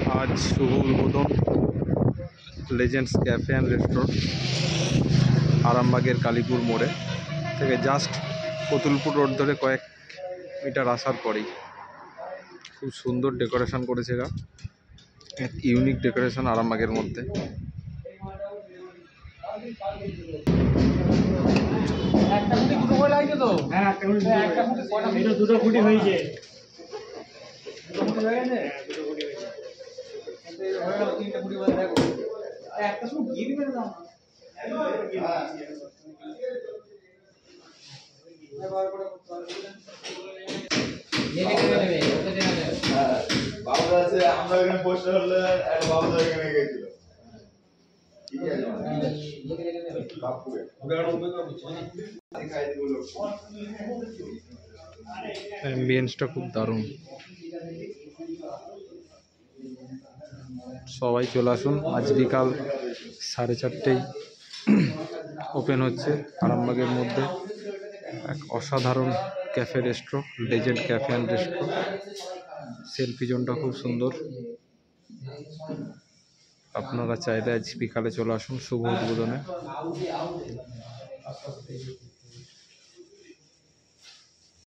आज शुभ उद्बोधन लेजेंड्स कैफे एंड रेस्टोरेंट आरामबागेर कालीपुर मोड़े থেকে জাস্ট কতুলপুর রোড ধরে কয়েক মিটার আসার পরেই খুব সুন্দর ডেকোরেশন করেছে এরা, এক ইউনিক ডেকোরেশন আরামবাগের মধ্যে। অ্যাম্বিয়েন্সটা খুব দারুণ, সবাই চলে আসুন। আজ বিকাল 4:30 ওপেন হচ্ছে আরামবাগের মধ্যে এক অসাধারণ cafe restro, legend cafe and restro. Selfie জোনটা খুব সুন্দর, আপনারা চাইলে আজ বিকালে চলে আসুন শুভ উদ্বোধনে।